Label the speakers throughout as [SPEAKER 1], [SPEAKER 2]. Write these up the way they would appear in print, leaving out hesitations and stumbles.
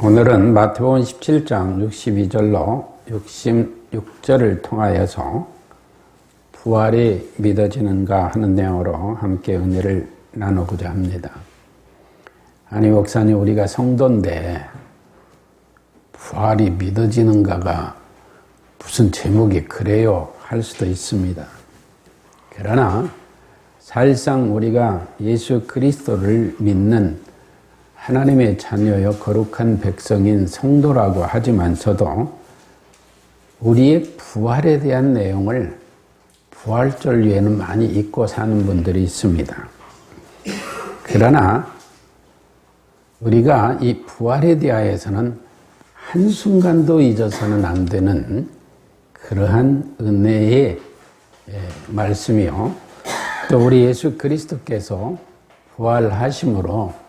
[SPEAKER 1] 오늘은 마태복음 17장 62절로 66절을 통하여서 부활이 믿어지는가 하는 내용으로 함께 은혜를 나누고자 합니다. 아니 목사님, 우리가 성도인데 부활이 믿어지는가가 무슨 제목이 그래요 할 수도 있습니다. 그러나 사실상 우리가 예수 그리스도를 믿는 하나님의 자녀여 거룩한 백성인 성도라고 하지만서도 우리의 부활에 대한 내용을 부활절기에는 많이 잊고 사는 분들이 있습니다. 그러나 우리가 이 부활에 대하여서는 한순간도 잊어서는 안 되는 그러한 은혜의 말씀이요, 또 우리 예수 그리스도께서 부활하심으로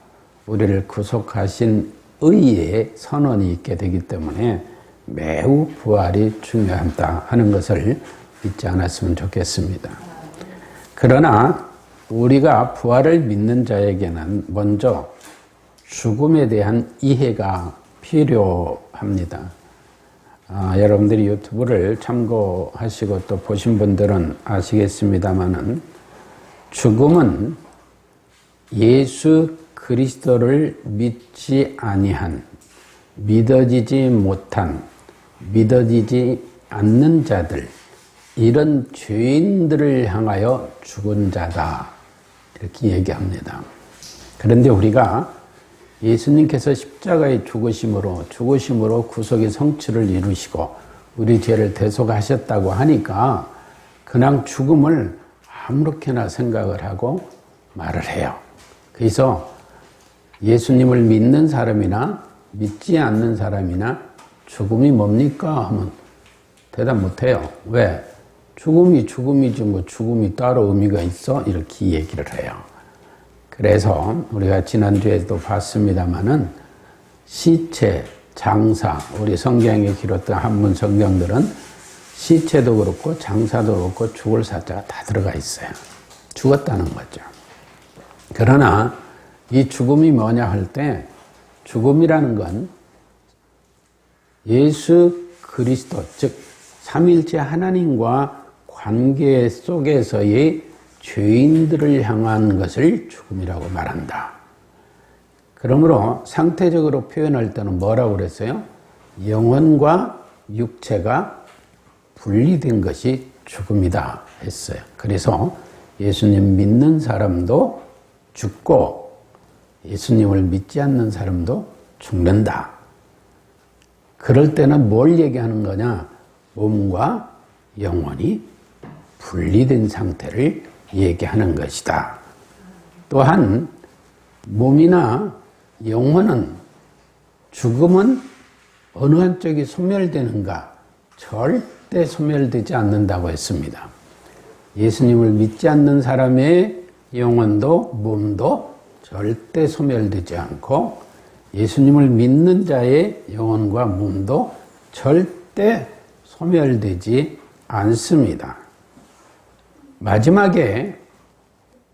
[SPEAKER 1] 우리를 구속하신 의의 선언이 있게 되기 때문에 매우 부활이 중요하다 하는 것을 잊지 않았으면 좋겠습니다. 그러나 우리가 부활을 믿는 자에게는 먼저 죽음에 대한 이해가 필요합니다. 여러분들이 유튜브를 참고하시고 또 보신 분들은 아시겠습니다마는 죽음은 예수 그리스도를 믿지 아니한, 믿어지지 못한, 믿어지지 않는 자들, 이런 죄인들을 향하여 죽은 자다, 이렇게 얘기합니다. 그런데 우리가 예수님께서 십자가의 죽으심으로 구속의 성취를 이루시고 우리 죄를 대속하셨다고 하니까 그냥 죽음을 아무렇게나 생각을 하고 말을 해요. 그래서 예수님을 믿는 사람이나 믿지 않는 사람이나 죽음이 뭡니까? 하면 대답 못해요. 왜? 죽음이 죽음이지 뭐 죽음이 따로 의미가 있어? 이렇게 얘기를 해요. 그래서 우리가 지난주에도 봤습니다마는 시체, 장사, 우리 성경에 기록된 한문 성경들은 시체도 그렇고 장사도 그렇고 죽을 사자가 다 들어가 있어요. 죽었다는 거죠. 그러나 이 죽음이 뭐냐 할 때, 죽음이라는 건 예수 그리스도, 즉 삼위일체 하나님과 관계 속에서의 죄인들을 향한 것을 죽음이라고 말한다. 그러므로 상태적으로 표현할 때는 뭐라고 그랬어요? 영혼과 육체가 분리된 것이 죽음이다 했어요. 그래서 예수님 믿는 사람도 죽고 예수님을 믿지 않는 사람도 죽는다. 그럴 때는 뭘 얘기하는 거냐? 몸과 영혼이 분리된 상태를 얘기하는 것이다. 또한 몸이나 영혼은, 죽음은 어느 한쪽이 소멸되는가? 절대 소멸되지 않는다고 했습니다. 예수님을 믿지 않는 사람의 영혼도 몸도 절대 소멸되지 않고 예수님을 믿는 자의 영혼과 몸도 절대 소멸되지 않습니다. 마지막에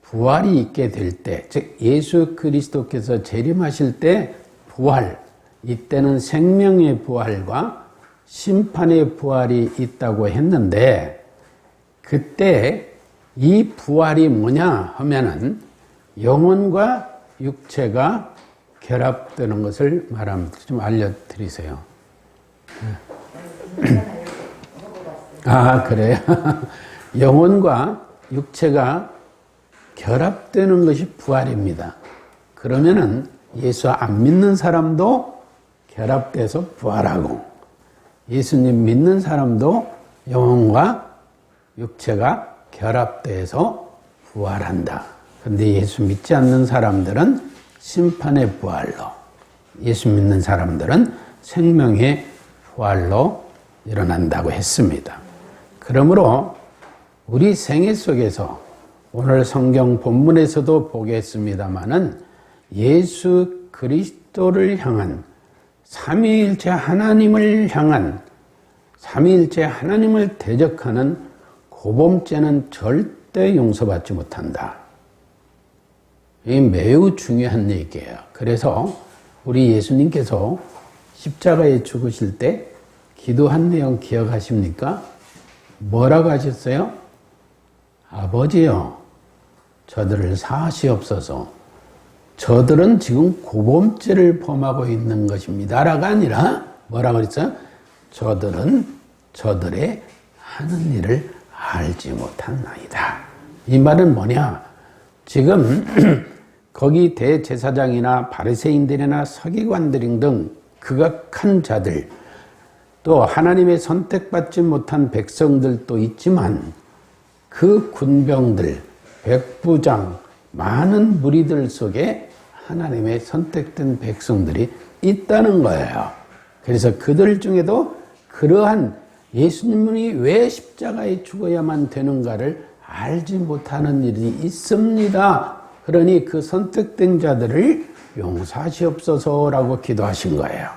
[SPEAKER 1] 부활이 있게 될 때, 즉 예수 그리스도께서 재림하실 때 부활, 이때는 생명의 부활과 심판의 부활이 있다고 했는데, 그때 이 부활이 뭐냐 하면은 영혼과 육체가 결합되는 것을 말합니다. 좀 알려드리세요. 아, 그래요? 영혼과 육체가 결합되는 것이 부활입니다. 그러면은 예수 안 믿는 사람도 결합돼서 부활하고 예수님 믿는 사람도 영혼과 육체가 결합돼서 부활한다. 그런데 예수 믿지 않는 사람들은 심판의 부활로, 예수 믿는 사람들은 생명의 부활로 일어난다고 했습니다. 그러므로 우리 생애 속에서 오늘 성경 본문에서도 보겠습니다마는 예수 그리스도를 향한, 삼위일체 하나님을 향한, 삼위일체 하나님을 대적하는 고범죄는 절대 용서받지 못한다. 이게 매우 중요한 얘기예요. 그래서 우리 예수님께서 십자가에 죽으실 때 기도한 내용 기억하십니까? 뭐라고 하셨어요? 아버지요, 저들을 사하시옵소서. 저들은 지금 고범죄를 범하고 있는 것입니다. 라가 아니라 뭐라고 그랬어요? 저들은 저들의 하는 일을 알지 못한나이다. 이 말은 뭐냐? 지금 거기 대제사장이나 바리새인들이나 서기관들 등 극악한 자들, 또 하나님의 선택받지 못한 백성들도 있지만 그 군병들, 백부장, 많은 무리들 속에 하나님의 선택된 백성들이 있다는 거예요. 그래서 그들 중에도 그러한 예수님이 왜 십자가에 죽어야만 되는가를 알지 못하는 일이 있습니다. 그러니 그 선택된 자들을 용서하시옵소서라고 기도하신 거예요.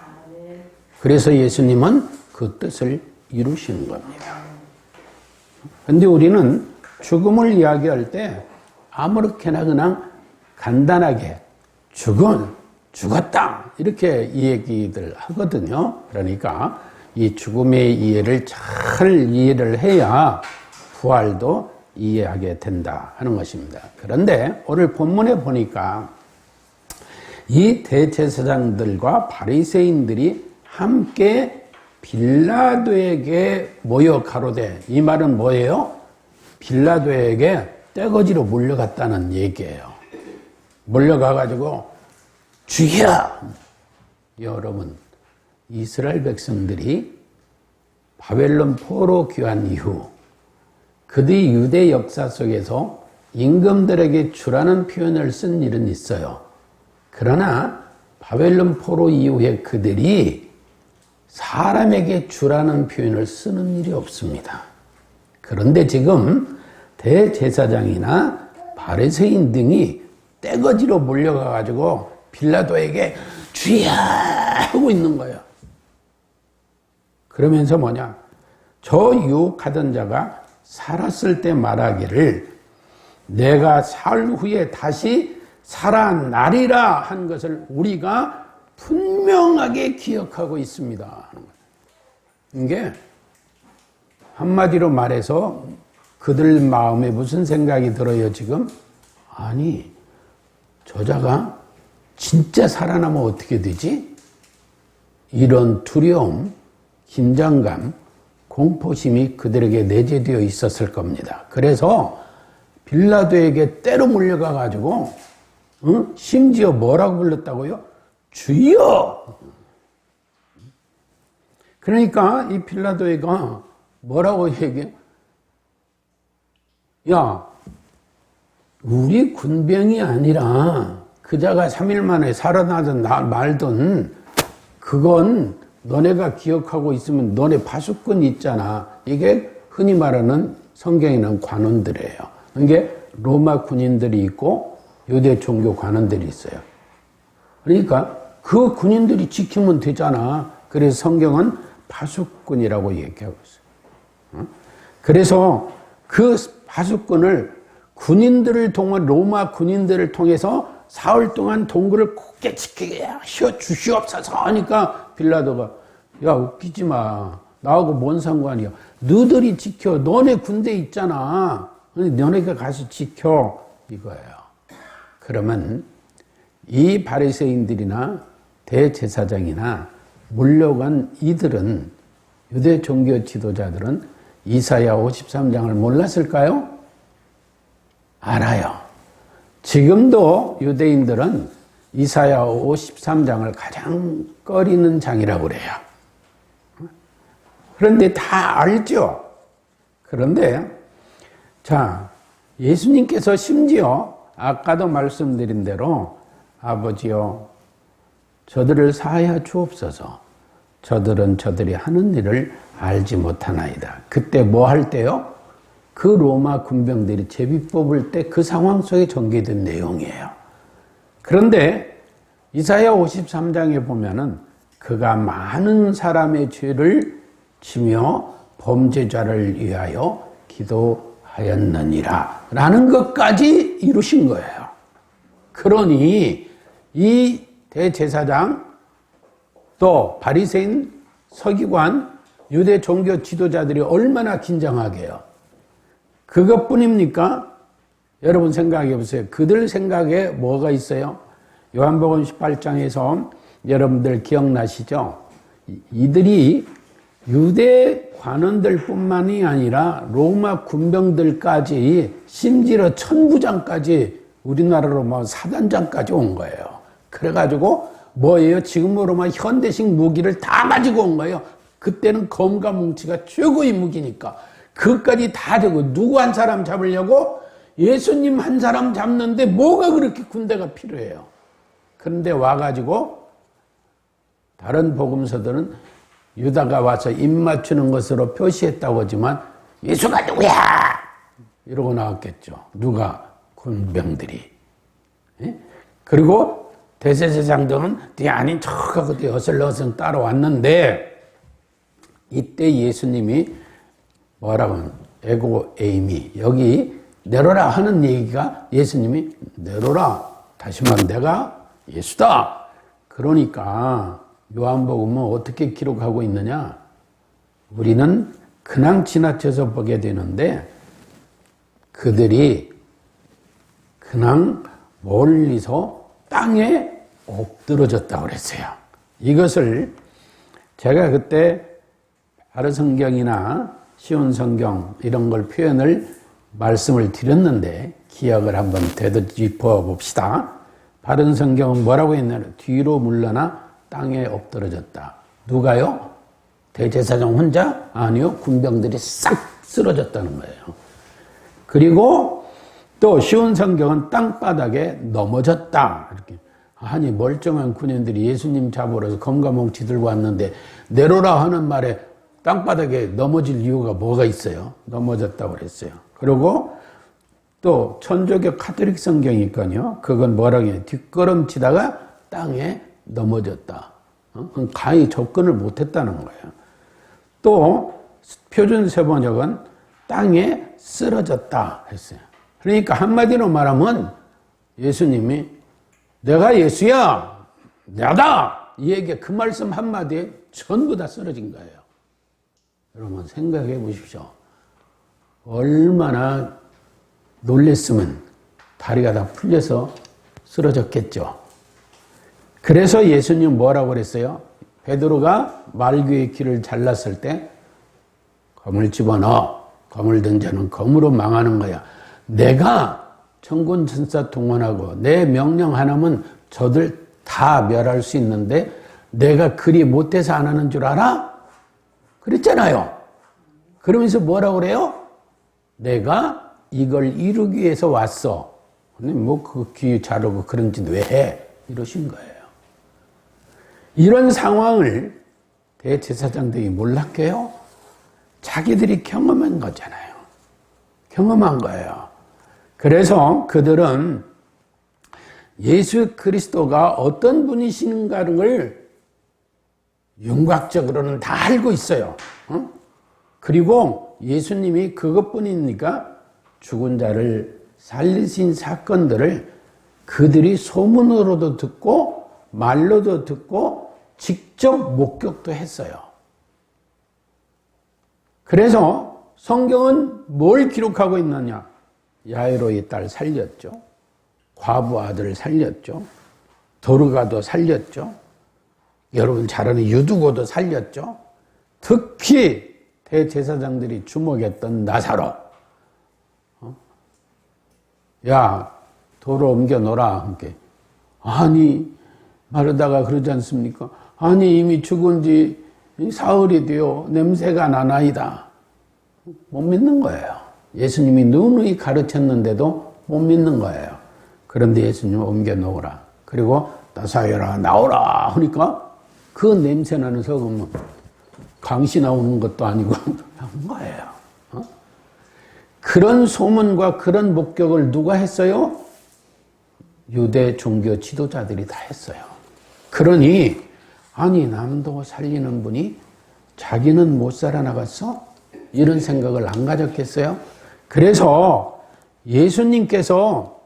[SPEAKER 1] 그래서 예수님은 그 뜻을 이루시는 겁니다. 그런데 우리는 죽음을 이야기할 때 아무렇게나 그냥 간단하게 죽었다 이렇게 이 얘기들 하거든요. 그러니까 이 죽음의 이해를 잘 이해를 해야 부활도 이해하게 된다 하는 것입니다. 그런데 오늘 본문에 보니까 이 대제사장들과 바리새인들이 함께 빌라도에게 모여 가로되, 이 말은 뭐예요? 빌라도에게 떼거지로 몰려갔다는 얘기예요. 몰려가가지고 주여! 여러분, 이스라엘 백성들이 바벨론 포로 귀환 이후 그들이 유대 역사 속에서 임금들에게 주라는 표현을 쓴 일은 있어요. 그러나 바벨론 포로 이후에 그들이 사람에게 주라는 표현을 쓰는 일이 없습니다. 그런데 지금 대제사장이나 바리새인 등이 떼거지로 몰려가가지고 빌라도에게 주여 하고 있는 거예요. 그러면서 뭐냐? 저 유혹하던 자가 살았을 때 말하기를 내가 사흘 후에 다시 살아나리라 한 것을 우리가 분명하게 기억하고 있습니다. 이게 한마디로 말해서 그들 마음에 무슨 생각이 들어요 지금? 아니, 저자가 진짜 살아나면 어떻게 되지? 이런 두려움, 긴장감, 공포심이 그들에게 내재되어 있었을 겁니다. 그래서 빌라도에게 때로 몰려가 가지고 심지어 뭐라고 불렀다고요? 주여! 그러니까 이 빌라도가 뭐라고 얘기해? 야, 우리 군병이 아니라 그자가 3일 만에 살아나든 말든 그건 너네가 기억하고 있으면 너네 파수꾼 있잖아. 이게 흔히 말하는 성경에는 관원들이에요. 이게 로마 군인들이 있고 유대 종교 관원들이 있어요. 그러니까 그 군인들이 지키면 되잖아. 그래서 성경은 파수꾼이라고 얘기하고 있어요. 그래서 그 파수꾼을 로마 군인들을 통해서 사흘 동안 동굴을 굳게 지키게 하여 주시옵소서 하니까 빌라도가 야, 웃기지 마. 나하고 뭔 상관이야. 너들이 지켜. 너네 군대 있잖아. 너네가 가서 지켜. 이거예요. 그러면 이 바리새인들이나 대제사장이나 몰려간 이들은, 유대 종교 지도자들은 이사야 53장을 몰랐을까요? 알아요. 지금도 유대인들은 이사야 53장을 가장 꺼리는 장이라고 그래요. 그런데 다 알죠? 그런데 자, 예수님께서 심지어 아까도 말씀드린 대로 아버지여 저들을 사하여 주옵소서. 저들은 저들이 하는 일을 알지 못하나이다. 그때 뭐 할 때요? 그 로마 군병들이 제비 뽑을 때 그 상황 속에 전개된 내용이에요. 그런데 이사야 53장에 보면은 그가 많은 사람의 죄를 지며 범죄자를 위하여 기도하였느니라 라는 것까지 이루신 거예요. 그러니 이 대제사장 또 바리새인, 서기관, 유대 종교 지도자들이 얼마나 긴장하게요. 그것뿐입니까? 여러분 생각해 보세요. 그들 생각에 뭐가 있어요? 요한복음 18장에서 여러분들 기억나시죠? 이들이 유대 관원들뿐만이 아니라 로마 군병들까지 심지어 천부장까지 우리나라로 뭐 사단장까지 온 거예요. 그래가지고 뭐예요? 지금으로 막 현대식 무기를 다 가지고 온 거예요. 그때는 검과 뭉치가 최고의 무기니까 그것까지 다 되고 누구 한 사람 잡으려고? 예수님 한 사람 잡는데 뭐가 그렇게 군대가 필요해요? 그런데 와가지고 다른 복음서들은 유다가 와서 입 맞추는 것으로 표시했다고 하지만 예수가 누구야? 이러고 나왔겠죠. 누가? 군병들이. 예? 그리고 대제사장 등은 뒤 아닌 척하고 뒤 어슬렁어슬렁 따라왔는데 이때 예수님이 뭐라고 하면 에고 에이미 여기 내려라 하는 얘기가 예수님이 내려라 다시 말하면 내가 예수다. 그러니까 요한복음은 어떻게 기록하고 있느냐? 우리는 그냥 지나쳐서 보게 되는데 그들이 그냥 멀리서 땅에 엎드러졌다고 그랬어요. 이것을 제가 그때 바른 성경이나 쉬운 성경 이런 걸 표현을 말씀을 드렸는데 기억을 한번 되짚어 봅시다. 바른 성경은 뭐라고 했냐면 뒤로 물러나 땅에 엎드러졌다. 누가요? 대제사장 혼자? 아니요. 군병들이 싹 쓰러졌다는 거예요. 그리고 또 쉬운 성경은 땅바닥에 넘어졌다. 이렇게. 아니 멀쩡한 군인들이 예수님 잡으러 검과 뭉치 들고 왔는데 내려라 하는 말에 땅바닥에 넘어질 이유가 뭐가 있어요? 넘어졌다고 그랬어요. 그리고 또 천주교 카톨릭 성경이니까요. 그건 뭐라고 해요? 뒷걸음치다가 땅에 넘어졌다. 가히 접근을 못했다는 거예요. 또 표준 세번역은 땅에 쓰러졌다 했어요. 그러니까 한마디로 말하면 예수님이 내가 예수야, 나다 이 얘기 그 말씀 한마디에 전부 다 쓰러진 거예요. 여러분 생각해 보십시오. 얼마나 놀랬으면 다리가 다 풀려서 쓰러졌겠죠. 그래서 예수님 뭐라고 그랬어요? 베드로가 말귀의 길을 잘랐을 때 검을 집어넣어. 검을 든 자는 검으로 망하는 거야. 내가 천군 천사 동원하고 내 명령 하나면 저들 다 멸할 수 있는데 내가 그리 못해서 안 하는 줄 알아? 그랬잖아요. 그러면서 뭐라고 그래요? 내가 이걸 이루기 위해서 왔어. 근데 뭐 그 귀 자르고 그런 짓 왜 해? 이러신 거예요. 이런 상황을 대제사장들이 몰랐게요? 자기들이 경험한 거잖아요. 경험한 거예요. 그래서 그들은 예수 그리스도가 어떤 분이신가를 윤곽적으로는 다 알고 있어요. 그리고 예수님이 그것뿐이니까 죽은 자를 살리신 사건들을 그들이 소문으로도 듣고 말로도 듣고 직접 목격도 했어요. 그래서 성경은 뭘 기록하고 있느냐? 야이로의 딸 살렸죠. 과부 아들 살렸죠. 도르가도 살렸죠. 여러분 잘 아는 유두고도 살렸죠. 특히 대제사장들이 주목했던 나사로. 야, 도로 옮겨 놓으라. 아니, 마르다가 그러지 않습니까? 아니, 이미 죽은 지 사흘이 되어 냄새가 나나이다. 못 믿는 거예요. 예수님이 누누이 가르쳤는데도 못 믿는 거예요. 그런데 예수님 옮겨 놓으라. 그리고 나사로라 나오라 하니까 그 냄새 나는 소금은 강시 나오는 것도 아니고 한 거예요. 그런 소문과 그런 목격을 누가 했어요? 유대 종교 지도자들이 다 했어요. 그러니 아니 남도 살리는 분이 자기는 못 살아나갔어? 이런 생각을 안 가졌겠어요? 그래서 예수님께서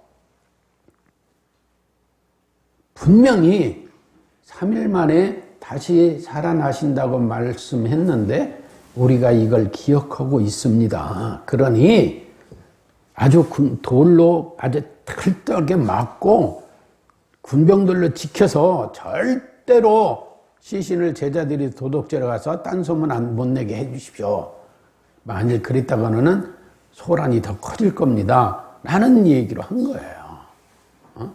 [SPEAKER 1] 분명히 3일 만에 다시 살아나신다고 말씀했는데 우리가 이걸 기억하고 있습니다. 그러니 아주 돌로 아주 털떡하게 맞고 군병들로 지켜서 절대로 시신을 제자들이 도둑질해 가서 딴 소문 못 내게 해주십시오. 만일 그랬다가는 소란이 더 커질 겁니다. 라는 얘기로 한 거예요.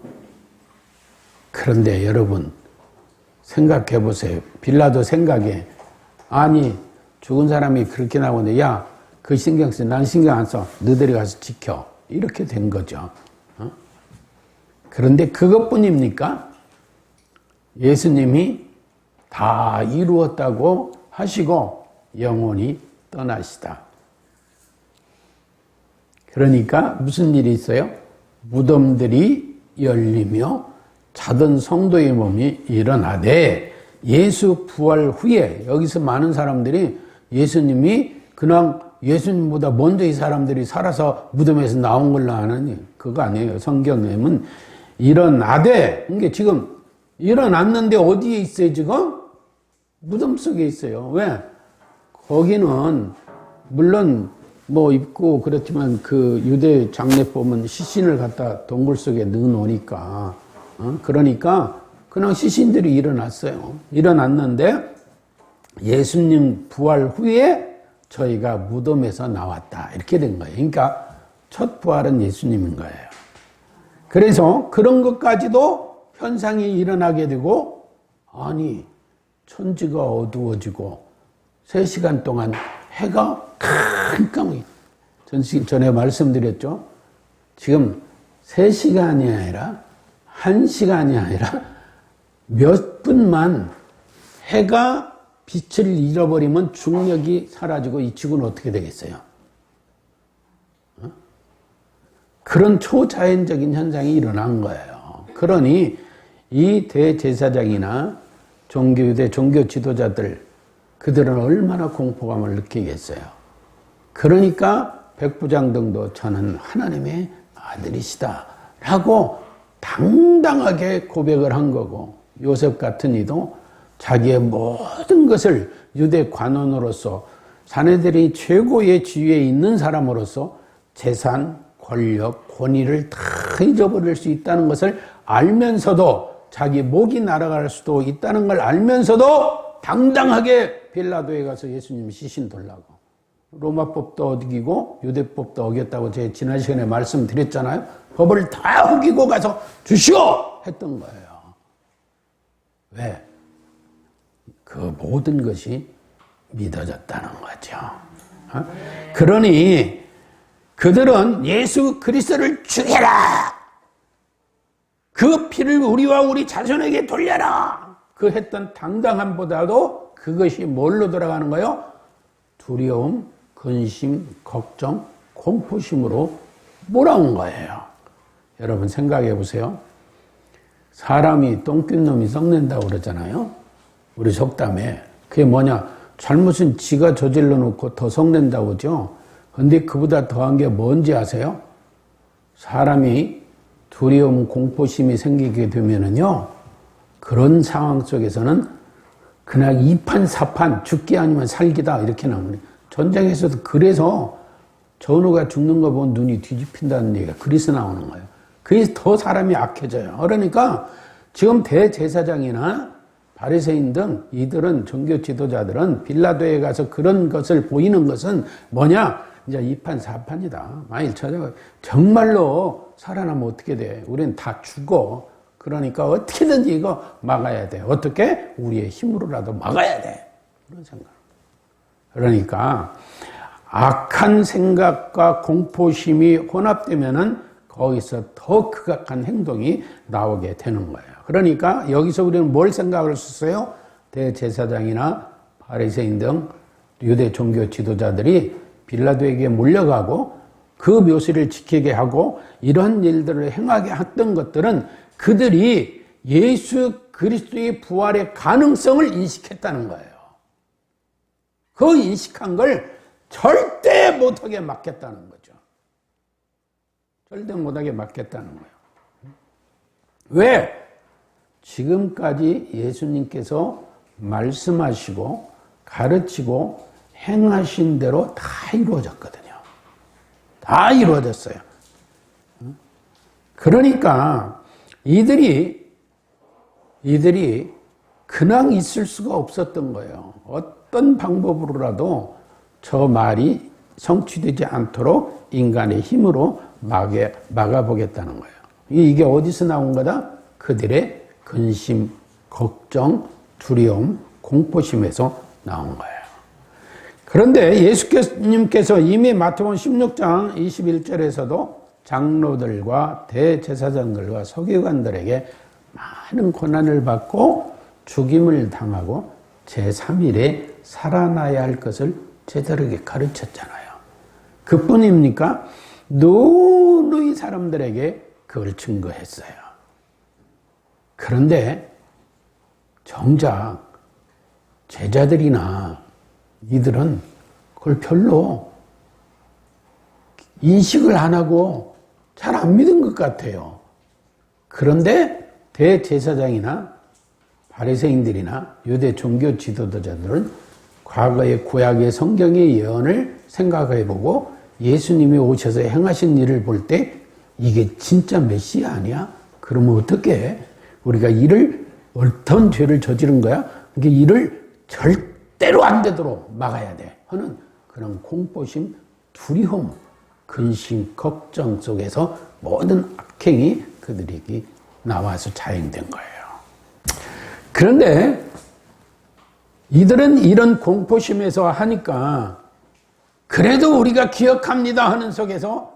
[SPEAKER 1] 그런데 여러분 생각해 보세요. 빌라도 생각에 아니 죽은 사람이 그렇게 나오는데 야 그 신경 써. 난 신경 안 써. 너희들이 가서 지켜. 이렇게 된 거죠. 그런데 그것뿐입니까? 예수님이 다 이루었다고 하시고 영원히 떠나시다. 그러니까 무슨 일이 있어요? 무덤들이 열리며 자던 성도의 몸이 일어나되 예수 부활 후에 여기서 많은 사람들이 예수님이 그냥 예수님보다 먼저 이 사람들이 살아서 무덤에서 나온 걸로 아는 그거 아니에요. 성경에는 일어나되 이게 지금 일어났는데 어디에 있어요 지금? 무덤 속에 있어요. 왜? 거기는 물론 뭐 입고 그렇지만 그 유대 장례법은 시신을 갖다 동굴 속에 넣어놓으니까 그러니까 그냥 시신들이 일어났어요. 일어났는데 예수님 부활 후에 저희가 무덤에서 나왔다. 이렇게 된 거예요. 그러니까 첫 부활은 예수님인 거예요. 그래서 그런 것까지도 현상이 일어나게 되고 아니 천지가 어두워지고 3시간 동안 해가 깜깜하게 전에 말씀드렸죠. 지금 3시간이 아니라 1시간이 아니라 몇 분만 해가 빛을 잃어버리면 중력이 사라지고 이 지구는 어떻게 되겠어요? 그런 초자연적인 현상이 일어난 거예요. 그러니 이 대제사장이나 유대 종교 지도자들 그들은 얼마나 공포감을 느끼겠어요. 그러니까 백부장등도 저는 하나님의 아들이시다 라고 당당하게 고백을 한 거고 요셉 같은 이도 자기의 모든 것을 유대 관원으로서 자네들이 최고의 지위에 있는 사람으로서 재산, 권력, 권위를 다 잊어버릴 수 있다는 것을 알면서도 자기 목이 날아갈 수도 있다는 걸 알면서도 당당하게 빌라도에 가서 예수님 시신 돌라고. 로마법도 어기고 유대법도 어겼다고 제가 지난 시간에 말씀드렸잖아요. 법을 다 어기고 가서 주시오! 했던 거예요. 왜? 그 모든 것이 믿어졌다는 거죠. 그러니 그들은 예수 그리스도를 죽여라! 그 피를 우리와 우리 자손에게 돌려라! 그 했던 당당함보다도 그것이 뭘로 돌아가는 거예요? 두려움, 근심, 걱정, 공포심으로 몰아온 거예요. 여러분 생각해 보세요. 사람이 똥낀 놈이 썩낸다고 그러잖아요. 우리 속담에. 그게 뭐냐? 잘못은 지가 저질러 놓고 더 썩낸다고 그러죠. 근데 그보다 더한 게 뭔지 아세요? 사람이 두려움, 공포심이 생기게 되면은요, 그런 상황 속에서는 그냥 2판, 4판, 죽기 아니면 살기다, 이렇게 나오는. 전쟁에서도 그래서 전우가 죽는 거 보면 눈이 뒤집힌다는 얘기가 그래서 나오는 거예요. 그래서 더 사람이 악해져요. 그러니까 지금 대제사장이나 바리새인 등 이들은 종교 지도자들은 빌라도에 가서 그런 것을 보이는 것은 뭐냐? 이제 2판, 4판이다. 만일 정말로 살아나면 어떻게 돼? 우리는 다 죽어. 그러니까 어떻게든지 이거 막아야 돼. 어떻게? 우리의 힘으로라도 막아야 돼. 그런 생각. 그러니까 악한 생각과 공포심이 혼합되면은 거기서 더 극악한 행동이 나오게 되는 거예요. 그러니까 여기서 우리는 뭘 생각을 했어요? 대제사장이나 바리새인 등 유대 종교 지도자들이 빌라도에게 몰려가고 그 묘실을 지키게 하고 이런 일들을 행하게 했던 것들은 그들이 예수 그리스도의 부활의 가능성을 인식했다는 거예요. 그 인식한 걸 절대 못하게 막겠다는 거죠. 절대 못하게 막겠다는 거예요. 왜? 지금까지 예수님께서 말씀하시고 가르치고 행하신 대로 다 이루어졌거든요. 다 이루어졌어요. 그러니까 이들이 그냥 있을 수가 없었던 거예요. 어떤 방법으로라도 저 말이 성취되지 않도록 인간의 힘으로 막아보겠다는 거예요. 이게 어디서 나온 거다? 그들의 근심, 걱정, 두려움, 공포심에서 나온 거예요. 그런데 예수님께서 이미 마태복음 16장 21절에서도 장로들과 대제사장들과 서기관들에게 많은 고난을 받고 죽임을 당하고 제3일에 살아나야 할 것을 제자들에게 가르쳤잖아요. 그뿐입니까? 누누이 사람들에게 그걸 증거했어요. 그런데 정작 제자들이나 이들은 그걸 별로 인식을 안 하고 잘 안 믿은 것 같아요. 그런데 대제사장이나 바리새인들이나 유대 종교 지도자들은 과거의 구약의 성경의 예언을 생각해보고 예수님이 오셔서 행하신 일을 볼 때 이게 진짜 메시아 아니야? 그러면 어떻게 해? 우리가 어떤 죄를 저지른 거야? 그게 이를 절대로 안 되도록 막아야 돼 하는 그런 공포심, 두려움, 근심, 걱정 속에서 모든 악행이 그들에게 나와서 자행된 거예요. 그런데 이들은 이런 공포심에서 하니까 그래도 우리가 기억합니다 하는 속에서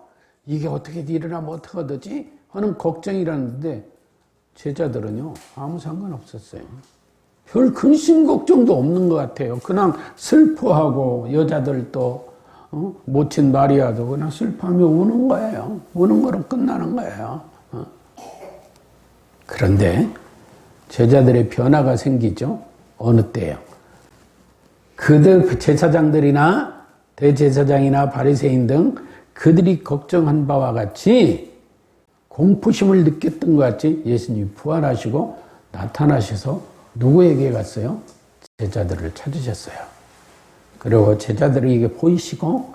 [SPEAKER 1] 이게 어떻게 일어나면 어떡하지 하는 걱정이라는데 제자들은요 아무 상관없었어요. 별 근심 걱정도 없는 것 같아요. 그냥 슬퍼하고 여자들도 모친 마리아도 그냥 슬퍼하며 우는 거예요. 우는 거로 끝나는 거예요. 그런데 제자들의 변화가 생기죠. 어느 때요? 그들 제사장들이나 대제사장이나 바리새인 등 그들이 걱정한 바와 같이 공포심을 느꼈던 것 같이 예수님이 부활하시고 나타나셔서 누구에게 갔어요? 제자들을 찾으셨어요. 그리고 제자들에게 보이시고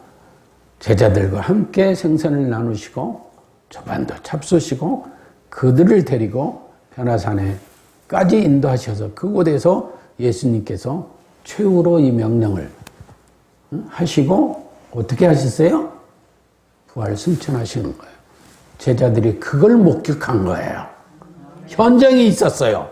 [SPEAKER 1] 제자들과 함께 생선을 나누시고 저반도 잡수시고 그들을 데리고 변화산에까지 인도하셔서 그곳에서 예수님께서 최후로 이 명령을 하시고 어떻게 하셨어요? 부활 승천하시는 거예요. 제자들이 그걸 목격한 거예요. 현장이 있었어요.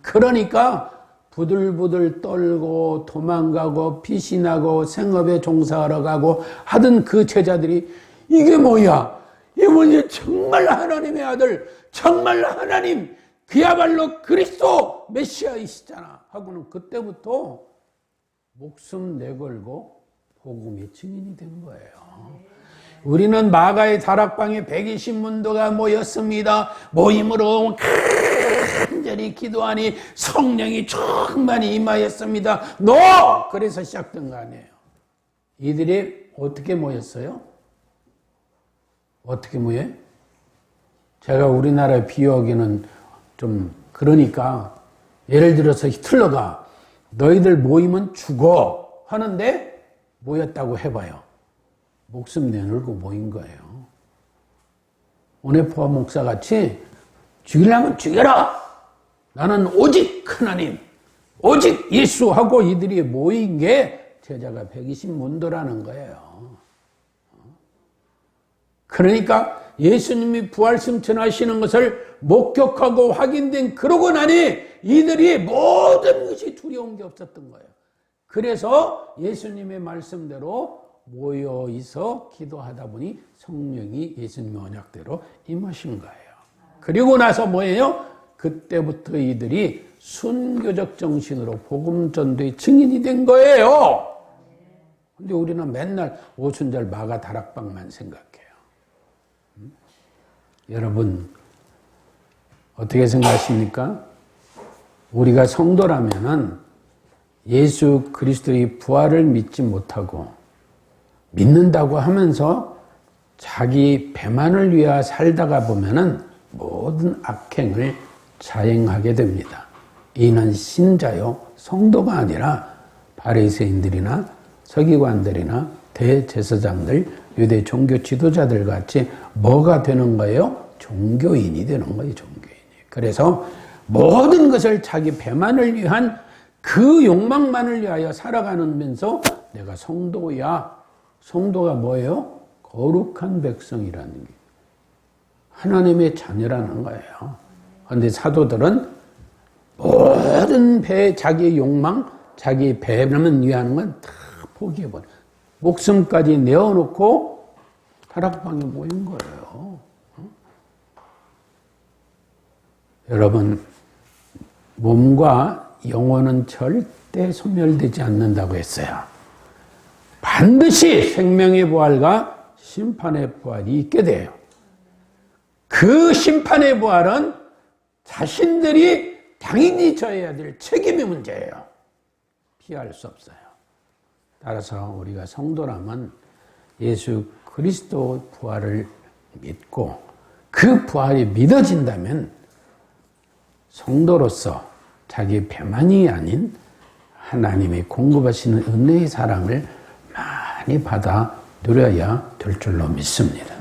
[SPEAKER 1] 그러니까 부들부들 떨고 도망가고 피신하고 생업에 종사하러 가고 하던 그 제자들이 이게 뭐야? 이분이 정말 하나님의 아들, 정말 하나님, 그야말로 그리스도 메시아이시잖아 하고는 그때부터 목숨 내걸고 복음의 증인이 된 거예요. 우리는 마가의 다락방에 120문도가 모였습니다. 모임으로 간절히 기도하니 성령이 충만히 임하였습니다. 그래서 시작된 거 아니에요. 이들이 어떻게 모였어요? 어떻게 모여? 제가 우리나라에 비유하기는 좀 그러니까 예를 들어서 히틀러가 너희들 모이면 죽어 하는데 모였다고 해봐요. 목숨 내놓고 모인 거예요. 오네포아 목사같이 죽이려면 죽여라. 나는 오직 하나님, 오직 예수 하고 이들이 모인 게 제자가 120문도라는 거예요. 그러니까 예수님이 부활승천하시는 것을 목격하고 확인된 그러고 나니 이들이 모든 것이 두려운 게 없었던 거예요. 그래서 예수님의 말씀대로 모여 있어 기도하다 보니 성령이 예수님의 언약대로 임하신 거예요. 그리고 나서 뭐예요? 그때부터 이들이 순교적 정신으로 복음 전도의 증인이 된 거예요. 근데 우리는 맨날 오순절 마가 다락방만 생각해요. 여러분 어떻게 생각하십니까? 우리가 성도라면은 예수 그리스도의 부활을 믿지 못하고 믿는다고 하면서 자기 배만을 위하여 살다가 보면은 모든 악행을 자행하게 됩니다. 이는 신자요 성도가 아니라 바리새인들이나 서기관들이나 대제사장들, 유대 종교 지도자들 같이 뭐가 되는 거예요? 종교인이 되는 거예요. 종교인이. 그래서 모든 것을 자기 배만을 위한 그 욕망만을 위하여 살아가면서 내가 성도야. 성도가 뭐예요? 거룩한 백성이라는 게 하나님의 자녀라는 거예요. 그런데 사도들은 모든 자기의 욕망, 자기 배만을 위하는 건 다 포기해버려. 목숨까지 내어놓고 다락방에 모인 거예요. 여러분, 몸과 영혼은 절대 소멸되지 않는다고 했어요. 반드시 생명의 부활과 심판의 부활이 있게 돼요. 그 심판의 부활은 자신들이 당연히 져야 될 책임의 문제예요. 피할 수 없어요. 따라서 우리가 성도라면 예수 그리스도 부활을 믿고 그 부활이 믿어진다면 성도로서 자기 배만이 아닌 하나님이 공급하시는 은혜의 사랑을 많이 받아 누려야 될 줄로 믿습니다.